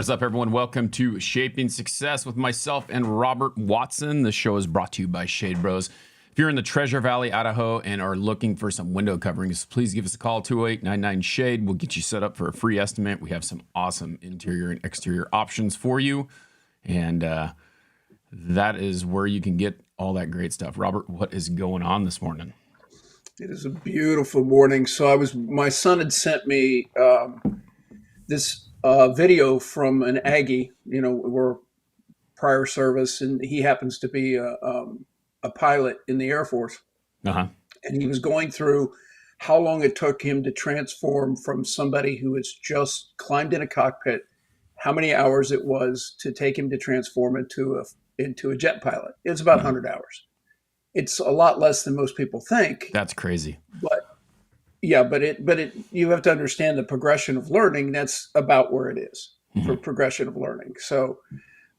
What is up, everyone? Welcome to Shaping Success with myself and Robert Watson. The show is brought to you by Shade Bros. If you're in the Treasure Valley, Idaho, and are looking for some window coverings, please give us a call, 208-99-SHADE. We'll get you set up for a free estimate. We have some awesome interior and exterior options for you. And that is where you can get all that great stuff. Robert, what is going on this morning? It is a beautiful morning. So my son had sent me this video from an Aggie, we're prior service, and he happens to be a pilot in the Air Force. Uh-huh. And he was going through how long it took him to transform from somebody who has just climbed in a cockpit, how many hours it was to take him to transform into a jet pilot. It's about 100 hours. It's a lot less than most people think. That's crazy. But you have to understand the progression of learning. That's about where it is for progression of learning. So,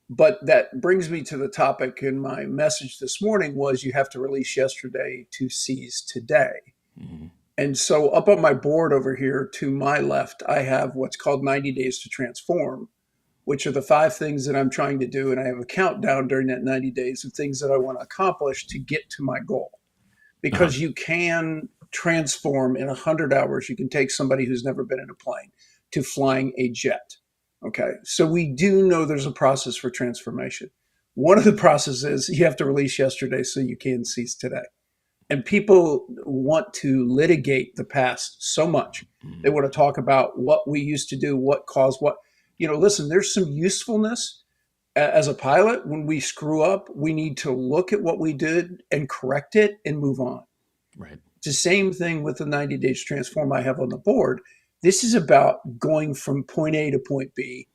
but that brings me to the topic in my message this morning was you have to release yesterday to seize today. Mm-hmm. And so up on my board over here to my left, I have what's called 90 days to transform, which are the 5 things that I'm trying to do. And I have a countdown during that 90 days of things that I want to accomplish to get to my goal. Because you can transform in 100 hours. You can take somebody who's never been in a plane to flying a jet. Okay. So we do know there's a process for transformation. One of the processes you have to release yesterday so you can seize today. And people want to litigate the past so much. They want to talk about what we used to do, what caused what. Listen, there's some usefulness as a pilot. When we screw up, we need to look at what we did and correct it and move on. Right. It's the same thing with the 90 days to transform I have on the board. This is about going from point A to point B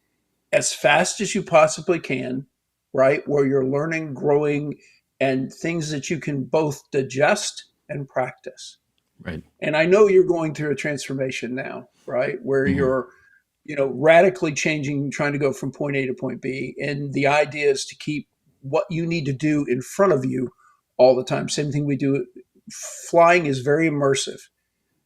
as fast as you possibly can, right? Where you're learning, growing, and things that you can both digest and practice. Right. And I know you're going through a transformation now, right? Where you're radically changing, trying to go from point A to point B. And the idea is to keep what you need to do in front of you all the time. Same thing we do. Flying is very immersive.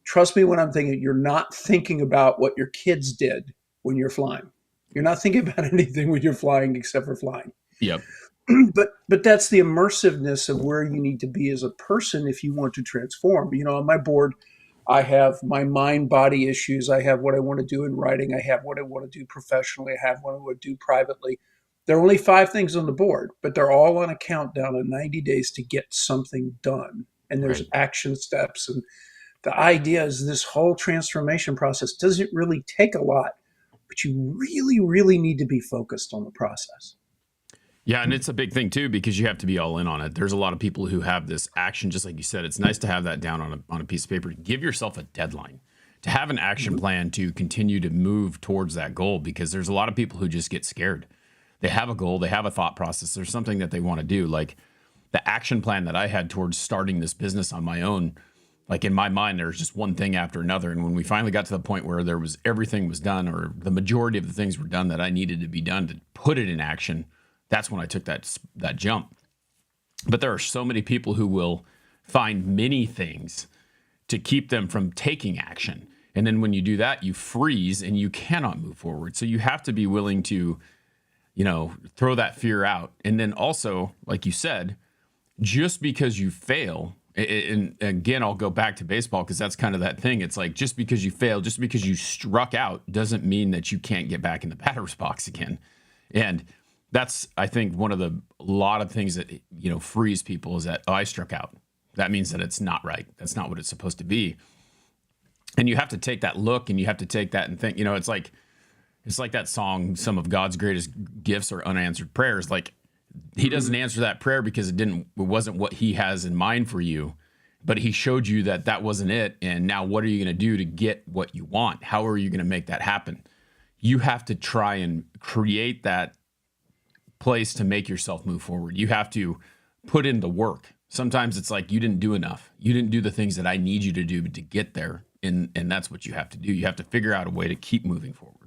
Trust me when I'm thinking, you're not thinking about what your kids did when you're flying. You're not thinking about anything when you're flying except for flying. Yep. But that's the immersiveness of where you need to be as a person if you want to transform. On my board, I have my mind-body issues. I have what I want to do in writing. I have what I want to do professionally. I have what I want to do privately. There are only 5 things on the board, but they're all on a countdown of 90 days to get something done. And there's action steps. And the idea is this whole transformation process doesn't really take a lot, but you really, really need to be focused on the process. Yeah, and it's a big thing too because you have to be all in on it. There's a lot of people who have this action, just like you said. It's nice to have that down on a piece of paper. Give yourself a deadline, to have an action plan to continue to move towards that goal, because there's a lot of people who just get scared. They have a goal, they have a thought process, there's something that they want to do. Like the action plan that I had towards starting this business on my own, like in my mind, there's just one thing after another. And when we finally got to the point where everything was done, or the majority of the things were done that I needed to be done to put it in action, that's when I took that jump. But there are so many people who will find many things to keep them from taking action. And then when you do that, you freeze and you cannot move forward. So you have to be willing to, throw that fear out. And then also, like you said, just because you fail, and again, I'll go back to baseball because that's kind of that thing. It's like, just because you fail, just because you struck out doesn't mean that you can't get back in the batter's box again. And that's, I think, a lot of things that, frees people is that, I struck out. That means that it's not right. That's not what it's supposed to be. And you have to take that look and you have to take that and think, it's like that song, some of God's greatest gifts are unanswered prayers. Like, he doesn't answer that prayer because it wasn't what he has in mind for you, but he showed you that wasn't it. And now what are you going to do to get what you want? How are you going to make that happen? You have to try and create that place to make yourself move forward. You have to put in the work. Sometimes it's like you didn't do enough. You didn't do the things that I need you to do to get there. And that's what you have to do. You have to figure out a way to keep moving forward.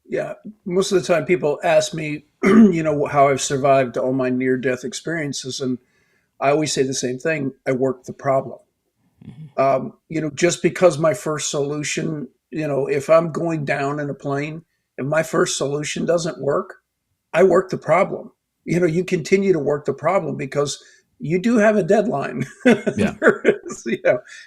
Yeah. Most of the time people ask me, how I've survived all my near-death experiences. And I always say the same thing. I work the problem. Just because my first solution, if I'm going down in a plane If my first solution doesn't work, I work the problem. You continue to work the problem because you do have a deadline. Yeah.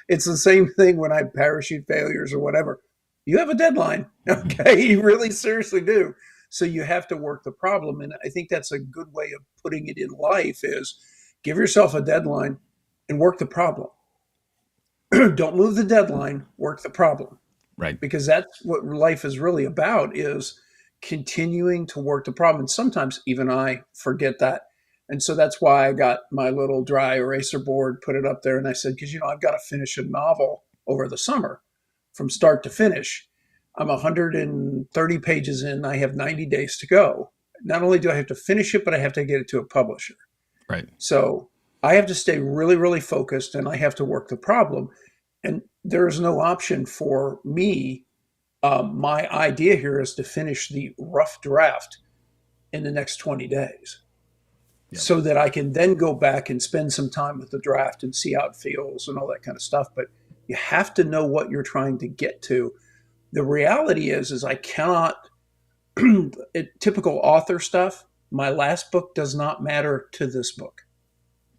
It's the same thing when I have parachute failures or whatever. You have a deadline. Okay. You really seriously do. So you have to work the problem. And I think that's a good way of putting it in life is give yourself a deadline and work the problem. Don't move the deadline, work the problem. Right. Because that's what life is really about is continuing to work the problem. And sometimes even I forget that. And so that's why I got my little dry eraser board, put it up there. And I said, because, I've got to finish a novel over the summer from start to finish. I'm 130 pages in. I have 90 days to go. Not only do I have to finish it, but I have to get it to a publisher. Right. So I have to stay really, really focused and I have to work the problem. And there is no option for me. My idea here is to finish the rough draft in the next 20 days. Yep. So that I can then go back and spend some time with the draft and see how it feels and all that kind of stuff. But you have to know what you're trying to get to. The reality is I cannot, typical author stuff, my last book does not matter to this book.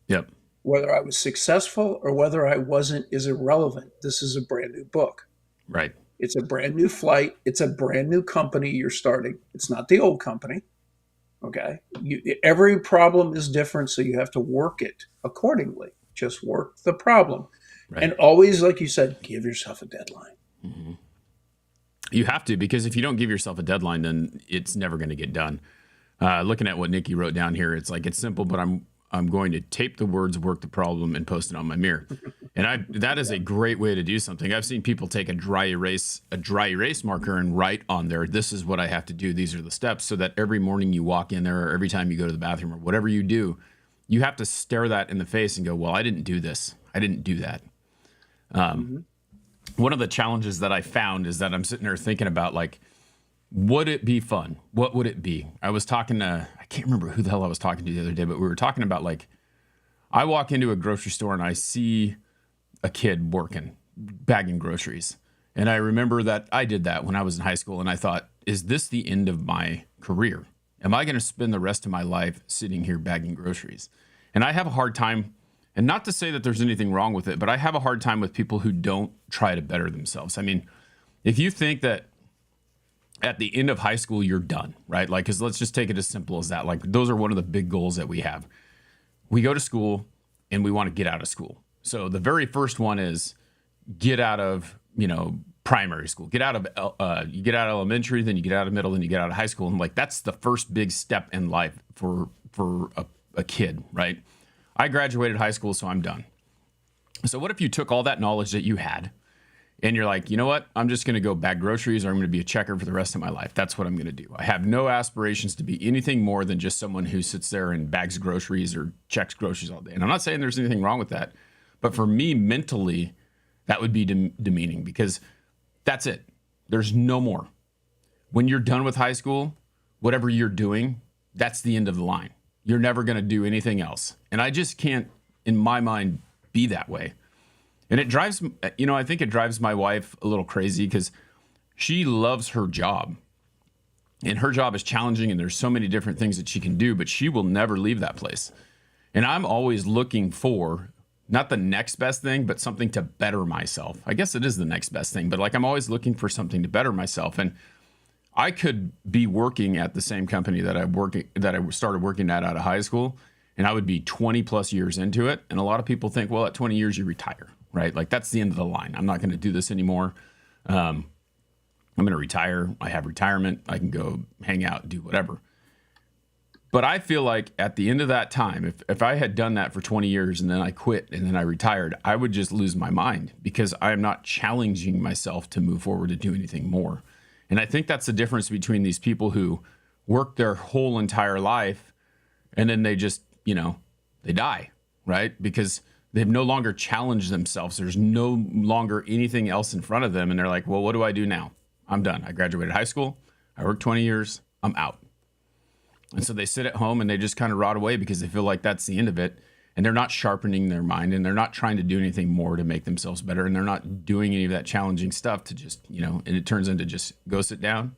Yep. Whether I was successful or whether I wasn't is irrelevant. This is a brand new book. Right. It's a brand new flight. It's a brand new company you're starting. It's not the old company. Okay. Every problem is different, so you have to work it accordingly. Just work the problem. Right. And always, like you said, give yourself a deadline. Mm-hmm. You have to, because if you don't give yourself a deadline, then it's never going to get done. Looking at what Nikki wrote down here, it's like, it's simple, but I'm going to tape the words, work the problem, and post it on my mirror. And that is a great way to do something. I've seen people take a dry erase marker and write on there, this is what I have to do. These are the steps, so that every morning you walk in there or every time you go to the bathroom or whatever you do, you have to stare that in the face and go, well, I didn't do this. I didn't do that. One of the challenges that I found is that I'm sitting there thinking about, like, would it be fun? What would it be? I was talking to, I can't remember who the hell I was talking to the other day, but we were talking about, like, I walk into a grocery store and I see a kid working, bagging groceries. And I remember that I did that when I was in high school. And I thought, is this the end of my career? Am I going to spend the rest of my life sitting here bagging groceries? And I have a hard time, and not to say that there's anything wrong with it, but I have a hard time with people who don't try to better themselves. I mean, if you think that at the end of high school, you're done, right? Like, because let's just take it as simple as that. Like, those are one of the big goals that we have. We go to school and we want to get out of school. So the very first one is get out of, primary school, you get out of elementary, then you get out of middle, then you get out of high school. And like, that's the first big step in life for a kid, right? I graduated high school, so I'm done. So what if you took all that knowledge that you had and you're like, you know what? I'm just going to go bag groceries, or I'm going to be a checker for the rest of my life. That's what I'm going to do. I have no aspirations to be anything more than just someone who sits there and bags groceries or checks groceries all day. And I'm not saying there's anything wrong with that, but for me mentally, that would be demeaning, because that's it. There's no more. When you're done with high school, whatever you're doing, that's the end of the line. You're never going to do anything else. And I just can't, in my mind, be that way. And it drives, I think it drives my wife a little crazy, because she loves her job. And her job is challenging, and there's so many different things that she can do, but she will never leave that place. And I'm always looking for not the next best thing, but something to better myself. I guess it is the next best thing, but like, I'm always looking for something to better myself. And I could be working at the same company that I started working at out of high school, and I would be 20 plus years into it. And a lot of people think, well, at 20 years you retire, right? Like, that's the end of the line. I'm not going to do this anymore. I'm going to retire. I have retirement. I can go hang out, do whatever. But I feel like at the end of that time, if I had done that for 20 years and then I quit and then I retired, I would just lose my mind, because I am not challenging myself to move forward to do anything more. And I think that's the difference between these people who work their whole entire life and then they just, they die, right? Because they've no longer challenged themselves. There's no longer anything else in front of them. And they're like, well, what do I do now? I'm done. I graduated high school. I worked 20 years. I'm out. And so they sit at home and they just kind of rot away, because they feel like that's the end of it. And they're not sharpening their mind, and they're not trying to do anything more to make themselves better. And they're not doing any of that challenging stuff to just, and it turns into just go sit down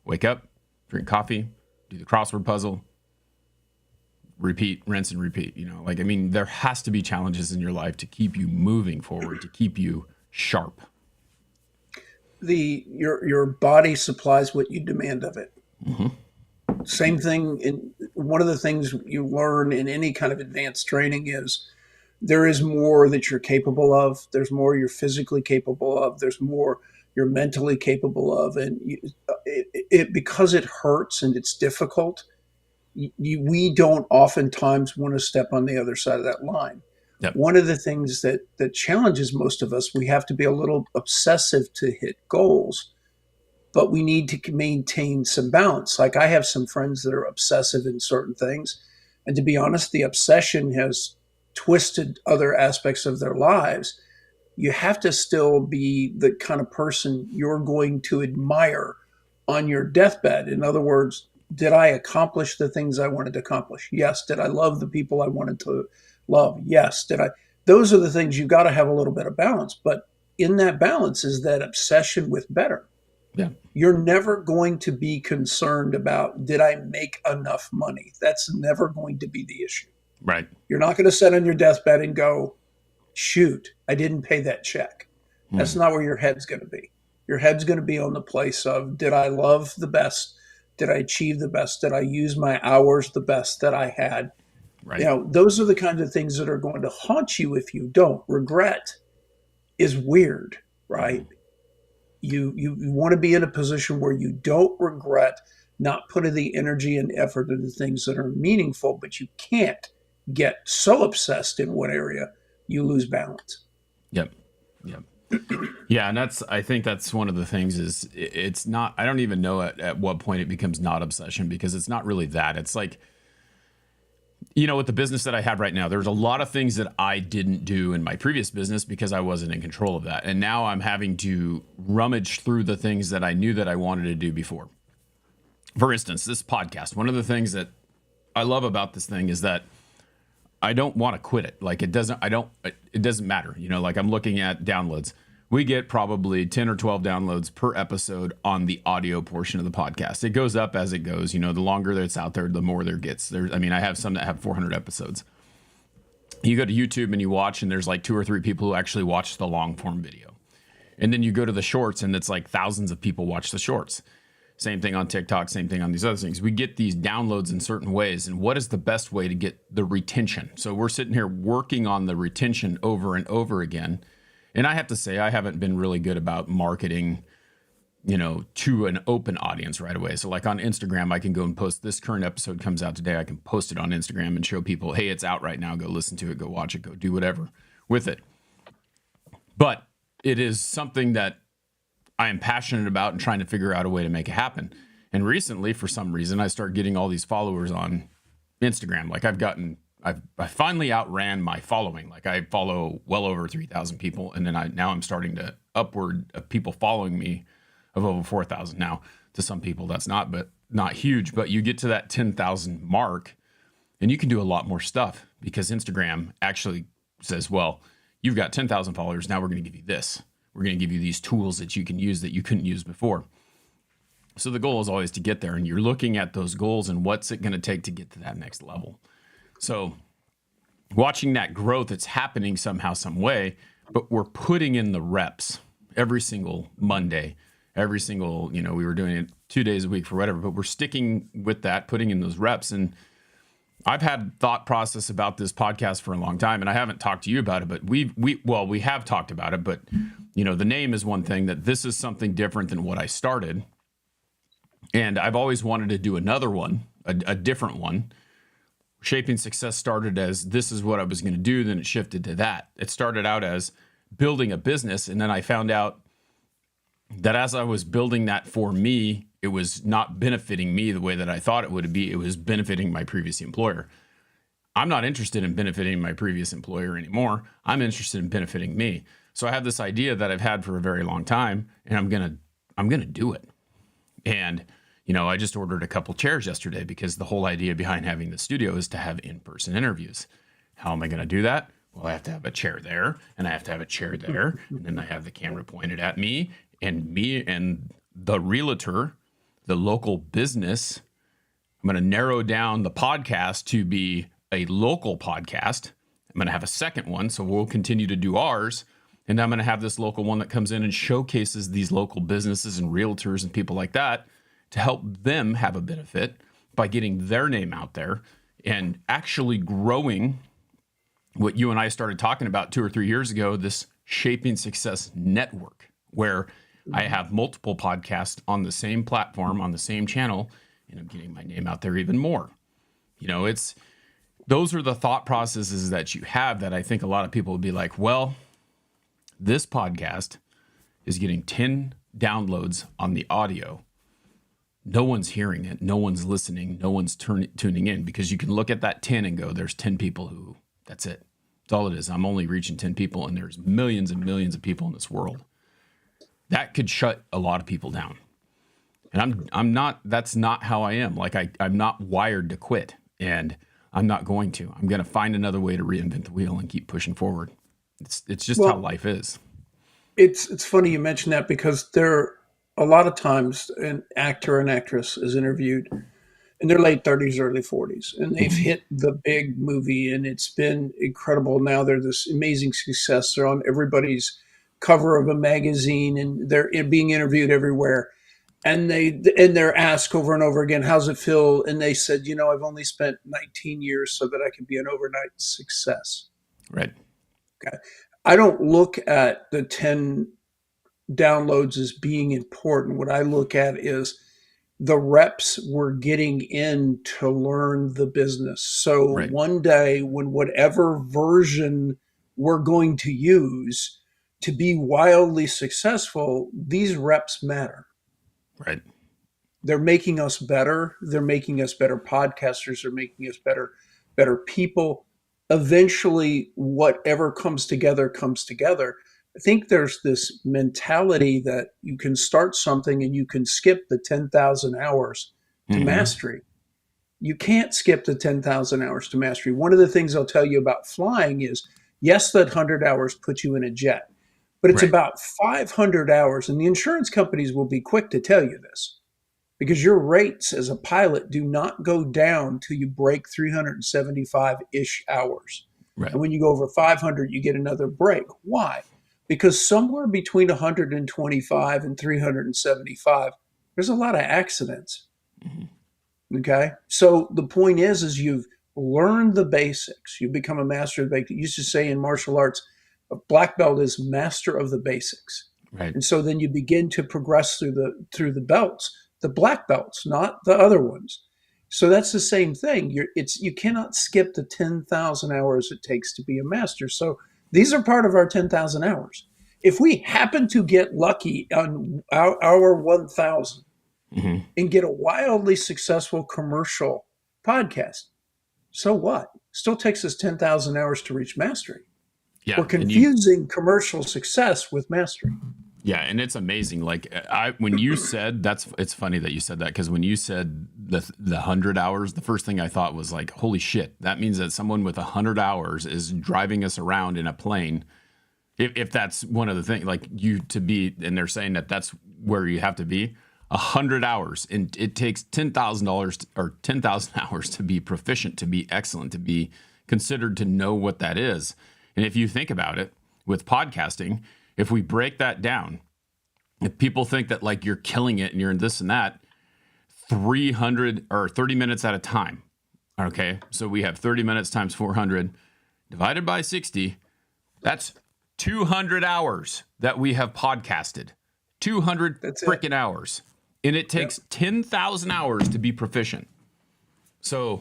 Wake up, drink coffee, do the crossword puzzle, repeat, rinse and repeat. I mean, there has to be challenges in your life to keep you moving forward, to keep you sharp. Your body supplies what you demand of it. Same thing in one of the things you learn in any kind of advanced training is there is more that you're capable of. There's more you're physically capable of. There's more you're mentally capable of. And because it hurts and it's difficult, we don't oftentimes want to step on the other side of that line. Yep. One of the things that challenges most of us, we have to be a little obsessive to hit goals, but we need to maintain some balance. Like I have some friends that are obsessive in certain things. And to be honest, the obsession has twisted other aspects of their lives. You have to still be the kind of person you're going to admire on your deathbed. In other words, did I accomplish the things I wanted to accomplish? Yes. Did I love the people I wanted to love? Yes. Did I? Those are the things you've got to have a little bit of balance. But in that balance is that obsession with better. Yeah. You're never going to be concerned about, did I make enough money? That's never going to be the issue. Right. You're not going to sit on your deathbed and go, shoot, I didn't pay that check. That's not where your head's going to be. Your head's going to be on the place of, did I love the best? Did I achieve the best? Did I use my hours the best that I had? Right. Those are the kinds of things that are going to haunt you if you don't. Regret is weird, right? You want to be in a position where you don't regret not putting the energy and effort into things that are meaningful, but you can't get so obsessed in one area you lose balance. Yep. Yeah, and I think that's one of the things is it's not, I don't even know at what point it becomes not obsession, because it's not really that. It's like, with the business that I have right now, there's a lot of things that I didn't do in my previous business because I wasn't in control of that. And now I'm having to rummage through the things that I knew that I wanted to do before. For instance, this podcast, one of the things that I love about this thing is that I don't want to quit it. Like it doesn't matter. Like I'm looking at downloads. We get probably 10 or 12 downloads per episode on the audio portion of the podcast. It goes up as it goes. The longer that it's out there, the more there gets. I have some that have 400 episodes. You go to YouTube and you watch, and there's like 2 or 3 people who actually watch the long form video. And then you go to the shorts, and it's like thousands of people watch the shorts. Same thing on TikTok, same thing on these other things. We get these downloads in certain ways. And what is the best way to get the retention? So we're sitting here working on the retention over and over again. And I have to say, I haven't been really good about marketing, to an open audience right away. So like on Instagram, I can go and post, this current episode comes out today. I can post it on Instagram and show people, hey, it's out right now. Go listen to it, go watch it, go do whatever with it. But it is something that I am passionate about and trying to figure out a way to make it happen. And recently, for some reason, I started getting all these followers on Instagram. Like I finally outran my following. Like I follow well over 3,000 people. And then now I'm starting to upward of people following me of over 4,000 now. To some people, that's not huge, but you get to that 10,000 mark and you can do a lot more stuff because Instagram actually says, well, you've got 10,000 followers. Now we're going to give you this. We're going to give you these tools that you can use that you couldn't use before. So the goal is always to get there, and you're looking at those goals and what's it going to take to get to that next level. So watching that growth, it's happening somehow, some way, but we're putting in the reps every single Monday, every single, we were doing it 2 days a week for whatever, but we're sticking with that, putting in those reps. And I've had thought process about this podcast for a long time, and I haven't talked to you about it, but we have talked about it, but the name is one thing. That this is something different than what I started. And I've always wanted to do another one, a different one. Shaping Success started as this is what I was going to do. Then it shifted to that. It started out as building a business. And then I found out that as I was building that for me, it was not benefiting me the way that I thought it would be. It was benefiting my previous employer. I'm not interested in benefiting my previous employer anymore. I'm interested in benefiting me. So I have this idea that I've had for a very long time, and I'm gonna do it. And I just ordered a couple chairs yesterday because the whole idea behind having the studio is to have in-person interviews. How am I going to do that? Well, I have to have a chair there, and I have to have a chair there, and then I have the camera pointed at me and the realtor the local business. I'm going to narrow down the podcast to be a local podcast. I'm going to have a second one, so we'll continue to do ours. And I'm going to have this local one that comes in and showcases these local businesses and realtors and people like that to help them have a benefit by getting their name out there and actually growing what you and I started talking about 2 or 3 years ago, this Shaping Success Network, where I have multiple podcasts on the same platform, on the same channel, and I'm getting my name out there even more. Those are the thought processes that you have that I think a lot of people would be like, well, this podcast is getting 10 downloads on the audio. No one's hearing it. No one's listening. No one's tuning in, because you can look at that 10 and go, there's 10 people who, that's it. That's all it is. I'm only reaching 10 people, and there's millions and millions of people in this world. That could shut a lot of people down. And I'm not, that's not how I am. Like I'm not wired to quit, and I'm not going to. I'm going to find another way to reinvent the wheel and keep pushing forward. It's just how life is. It's funny you mention that, because there a lot of times an actor and actress is interviewed in their late 30s, early 40s, and they've hit the big movie, and it's been incredible. Now they're this amazing success. They're on everybody's cover of a magazine, and they're being interviewed everywhere. And they're asked over and over again, how's it feel? And they said, I've only spent 19 years so that I can be an overnight success. Right. Okay. I don't look at the 10 downloads as being important. What I look at is the reps we're getting in to learn the business. So Right. One day, when whatever version we're going to use to be wildly successful, these reps matter. Right. They're making us better. They're making us better podcasters. They're making us better people. Eventually, whatever comes together, comes together. I think there's this mentality that you can start something and you can skip the 10,000 hours to mastery. You can't skip the 10,000 hours to mastery. One of the things I'll tell you about flying is, yes, that 100 hours puts you in a jet, but it's Right. about 500 hours. And the insurance companies will be quick to tell you this, because your rates as a pilot do not go down till you break 375-ish hours. Right. And when you go over 500, you get another break. Why? Because somewhere between 125 and 375, there's a lot of accidents. Okay? So the point is you've learned the basics. You become a master of the basics. You used to say in martial arts, a black belt is master of the basics. Right. And so then you begin to progress through the belts, the black belts, not the other ones. So that's the same thing. You cannot skip the 10,000 hours it takes to be a master. So these are part of our 10,000 hours. If we happen to get lucky on our 1,000 and get a wildly successful commercial podcast, so what? Still takes us 10,000 hours to reach mastery. Yeah. We're confusing commercial success with mastery. Yeah, and it's amazing. Like when you said it's funny that you said that, because when you said the 100 hours, the first thing I thought was like, holy shit, that means that someone with 100 hours is driving us around in a plane. If that's one of the things, like and they're saying that that's where you have to be, 100 hours, and it takes $10,000 or 10,000 hours to be proficient, to be excellent, to be considered to know what that is. And if you think about it with podcasting, if we break that down, if people think that like you're killing it and you're in this and that, 300 or 30 minutes at a time. Okay. So we have 30 minutes times 400 divided by 60. That's 200 hours that we have podcasted. 200 freaking hours. And it takes 10,000 hours to be proficient. So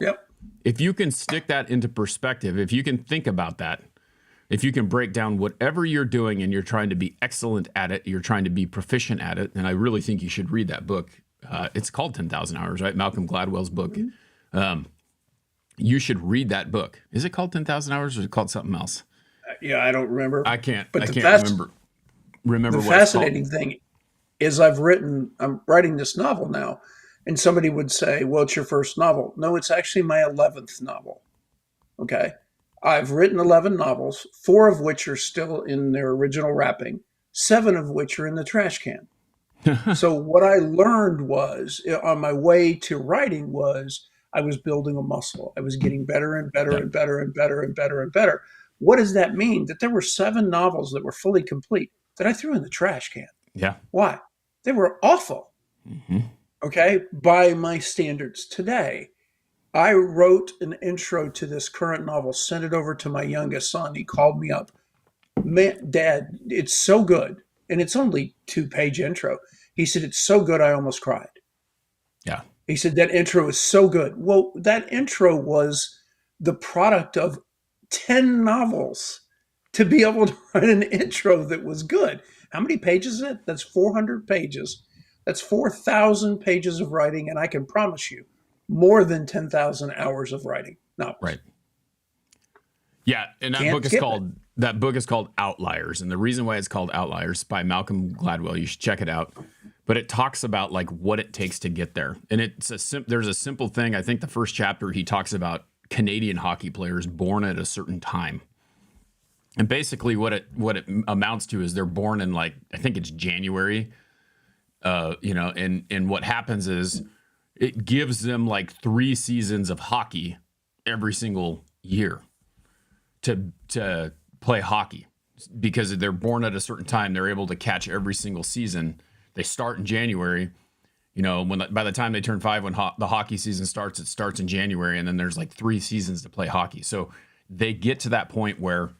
if you can stick that into perspective, if you can think about that, if you can break down whatever you're doing and you're trying to be excellent at it, you're trying to be proficient at it, and I really think you should read that book. It's called 10,000 Hours, right? Malcolm Gladwell's book. You should read that book. Is it called 10,000 Hours or is it called something else? Yeah, I don't remember. I can't remember The what it's fascinating called. thing is I'm writing this novel now, and somebody would say, well, it's your first novel. No, it's actually my 11th novel. Okay. I've written 11 novels, 4 of which are still in their original wrapping, 7 of which are in the trash can. So what I learned was on my way to writing was I was building a muscle. I was getting better and better Yeah. and better and better and better and better. What does that mean? That there were 7 novels that were fully complete that I threw in the trash can. Yeah. Why? They were awful. Hmm. Okay, by my standards today. I wrote an intro to this current novel, sent it over to my youngest son. He called me up. Man, Dad, it's so good. And it's only 2-page intro. He said, it's so good, I almost cried. Yeah. He said, that intro is so good. Well, that intro was the product of 10 novels to be able to write an intro that was good. How many pages is it? That's 400 pages. That's 4,000 pages of writing. And I can promise you, more than 10,000 hours of writing novels. Right. Yeah, and Can't skip it. that book is called Outliers, and the reason why it's called Outliers by Malcolm Gladwell, you should check it out. But it talks about like what it takes to get there, and there's a simple thing. I think the first chapter he talks about Canadian hockey players born at a certain time, and basically what it amounts to is they're born in like I think it's January, and what happens is it gives them like 3 seasons of hockey every single year to play hockey because they're born at a certain time. They're able to catch every single season. They start in January. By the time they turn 5, when the hockey season starts, it starts in January, and then there's like 3 seasons to play hockey. So they get to that point where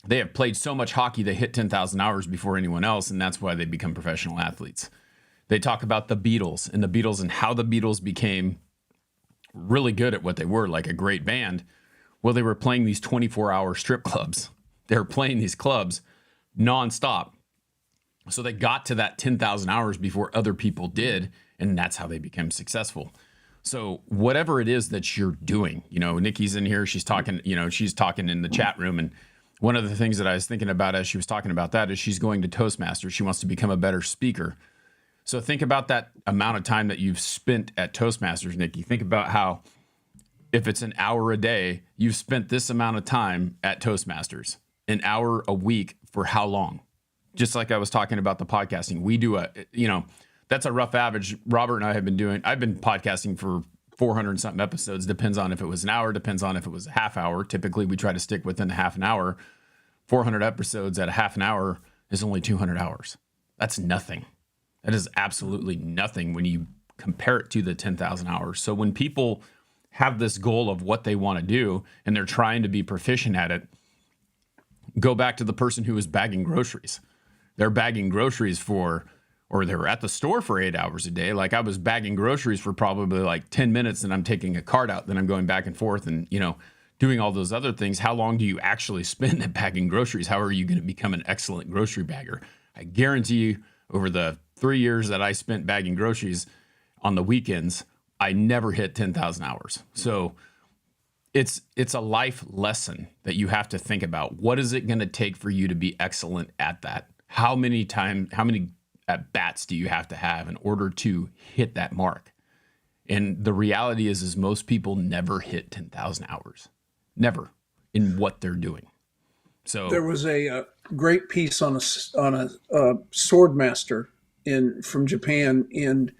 they have played so much hockey they hit 10,000 hours before anyone else, and that's why they become professional athletes. They talk about the Beatles and how the Beatles became really good at what they were, like a great band. Well, they were playing these 24-hour strip clubs. They were playing these clubs nonstop. So they got to that 10,000 hours before other people did, and that's how they became successful. So whatever it is that you're doing, Nikki's in here, she's talking in the chat room. And one of the things that I was thinking about as she was talking about that is she's going to Toastmasters. She wants to become a better speaker. So think about that amount of time that you've spent at Toastmasters, Nikki. Think about how if it's an hour a day, you've spent this amount of time at Toastmasters, an hour a week for how long? Just like I was talking about the podcasting, we do that's a rough average. Robert and I I've been podcasting for 400 and something episodes. Depends on if it was an hour, depends on if it was a half hour. Typically we try to stick within a half an hour. 400 episodes at a half an hour is only 200 hours. That's nothing. That is absolutely nothing when you compare it to the 10,000 hours. So when people have this goal of what they want to do and they're trying to be proficient at it, go back to the person who was bagging groceries. They're bagging groceries or they're at the store for 8 hours a day. Like I was bagging groceries for probably like 10 minutes and I'm taking a cart out, then I'm going back and forth and, doing all those other things. How long do you actually spend at bagging groceries? How are you going to become an excellent grocery bagger? I guarantee you over the 3 years that I spent bagging groceries on the weekends, I never hit 10,000 hours. So it's a life lesson that you have to think about. What is it going to take for you to be excellent at that? How many at bats do you have to have in order to hit that mark? And the reality is most people never hit 10,000 hours, never in what they're doing. So There was a great piece on a sword master from Japan, and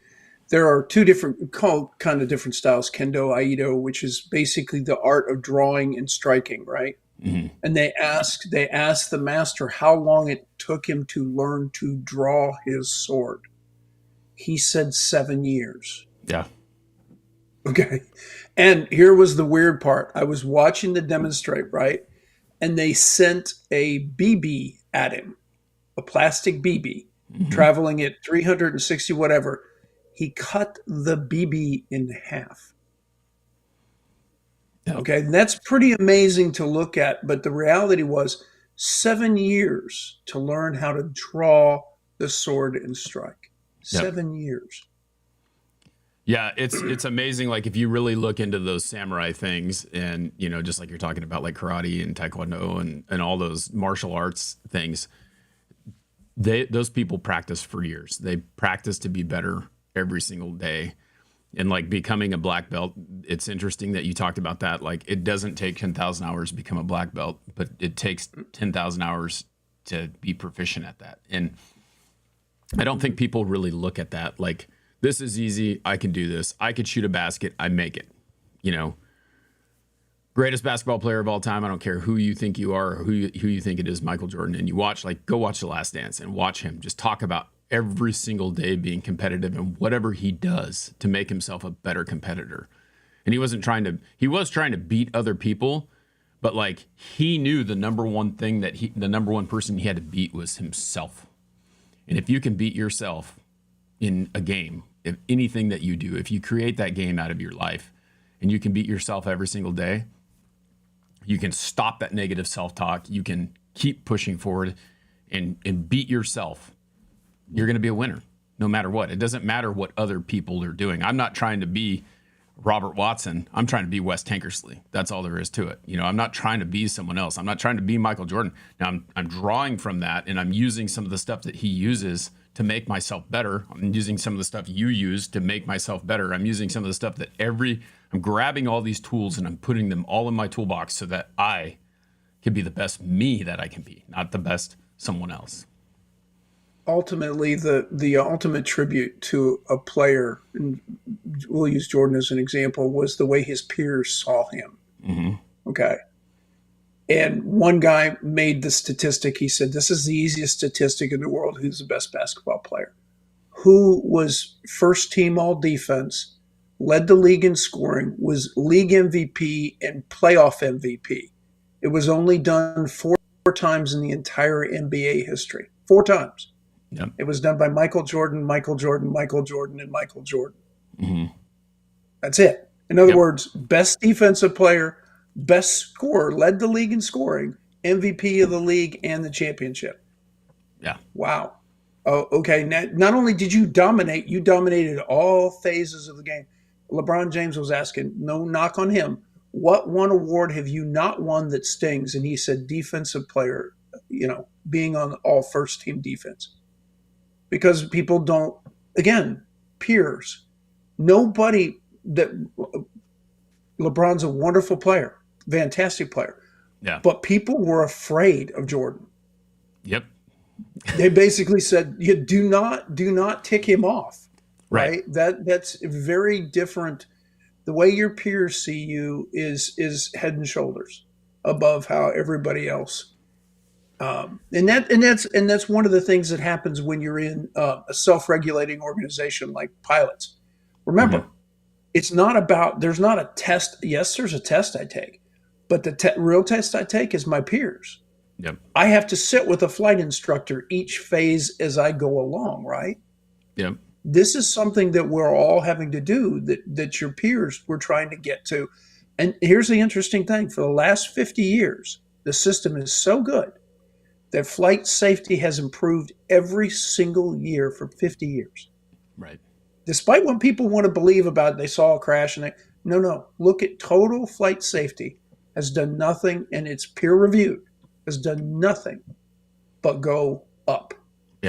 there are two different kind of different styles: kendo, aido, which is basically the art of drawing and striking, right? mhm, And they asked the master how long it took him to learn to draw his sword. He said 7 years. yeah, Okay. And here was the weird part. I was watching the demonstrate, right? And they sent a BB at him, a plastic BB, mhm, traveling at 360 whatever. He cut the BB in half. yeah, Okay. And that's pretty amazing to look at. But the reality was 7 years to learn how to draw the sword and strike. yeah. 7 years. Yeah, it's amazing. Like if you really look into those samurai things, and just like you're talking about, like karate and taekwondo and all those martial arts things, those people practice for years. They practice to be better every single day, and like becoming a black belt. It's interesting that you talked about that. Like it doesn't take 10,000 hours to become a black belt, but it takes 10,000 hours to be proficient at that. And I don't think people really look at that like, this is easy. I can do this. I could shoot a basket. I make it. You know, greatest basketball player of all time. I don't care who you think you are or who you think it is, Michael Jordan. And you watch, like, go watch The Last Dance and watch him just talk about every single day being competitive and whatever he does to make himself a better competitor. And he was trying to beat other people, but like he knew the number one person he had to beat was himself. And if you can beat yourself in a game, if anything that you do, if you create that game out of your life and you can beat yourself every single day, you can stop that negative self-talk. You can keep pushing forward and beat yourself. You're going to be a winner no matter what. It doesn't matter what other people are doing. I'm not trying to be Robert Watson. I'm trying to be Wes Tankersley. That's all there is to it. You know, I'm not trying to be someone else. I'm not trying to be Michael Jordan. Now I'm drawing from that and I'm using some of the stuff that he uses to make myself better. I'm using some of the stuff you use to make myself better. I'm using some of the stuff that I'm grabbing all these tools and I'm putting them all in my toolbox so that I can be the best me that I can be, not the best someone else. Ultimately, the ultimate tribute to a player, and we'll use Jordan as an example, was the way his peers saw him. Mm-hmm. Okay. And one guy made the statistic. He said, this is the easiest statistic in the world. Who's the best basketball player? Who was first team all defense, led the league in scoring, was league MVP and playoff MVP. It was only done 4 times in the entire NBA history. 4 times. Yep. It was done by Michael Jordan, Michael Jordan, Michael Jordan, and Michael Jordan. Mm-hmm. That's it. In other words, best defensive player, best scorer, led the league in scoring, MVP of the league and the championship. Yeah. Wow. Oh, okay. Not only did you dominate, you dominated all phases of the game. LeBron James was asking, no knock on him, what one award have you not won that stings? And he said defensive player, being on all first team defense. Because people don't, again, peers. Nobody that LeBron's a wonderful player, fantastic player. Yeah. But people were afraid of Jordan. Yep. They basically said, "You do not tick him off." Right. That's very different. The way your peers see you is head and shoulders above how everybody else. And that's one of the things that happens when you're in a self-regulating organization like pilots. Remember, It's not about, there's not a test. Yes, there's a test I take, but the real test I take is my peers. Yep. I have to sit with a flight instructor each phase as I go along, right? Yep. This is something that we're all having to do that your peers were trying to get to. And here's the interesting thing. For the last 50 years, the system is so good that flight safety has improved every single year for 50 years. Right. Despite what people want to believe about they saw a crash and no. Look at total flight safety has done nothing, and it's peer reviewed, has done nothing but go up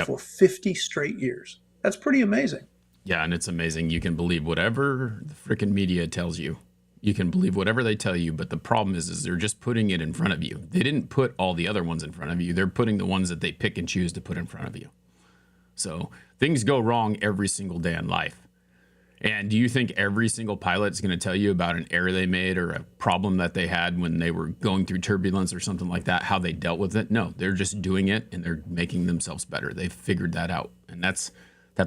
for 50 straight years. That's pretty amazing. Yeah, and it's amazing. You can believe whatever the freaking media tells you. You can believe whatever they tell you, but the problem is they're just putting it in front of you. They didn't put all the other ones in front of you. They're putting the ones that they pick and choose to put in front of you. So things go wrong every single day in life. And do you think every single pilot is going to tell you about an error they made or a problem that they had when they were going through turbulence or something like that, how they dealt with it? No, they're just doing it and they're making themselves better. They've figured that out. And that's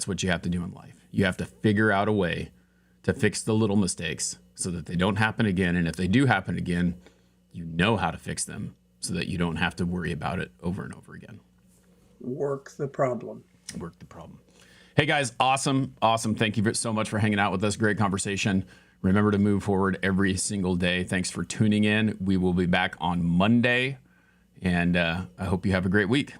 what you have to do in life. You have to figure out a way to fix the little mistakes so that they don't happen again. And if they do happen again, you know how to fix them so that you don't have to worry about it over and over again. Work the problem. Work the problem. Hey guys, awesome. Thank you so much for hanging out with us. Great conversation. Remember to move forward every single day. Thanks for tuning in. We will be back on Monday, and I hope you have a great week.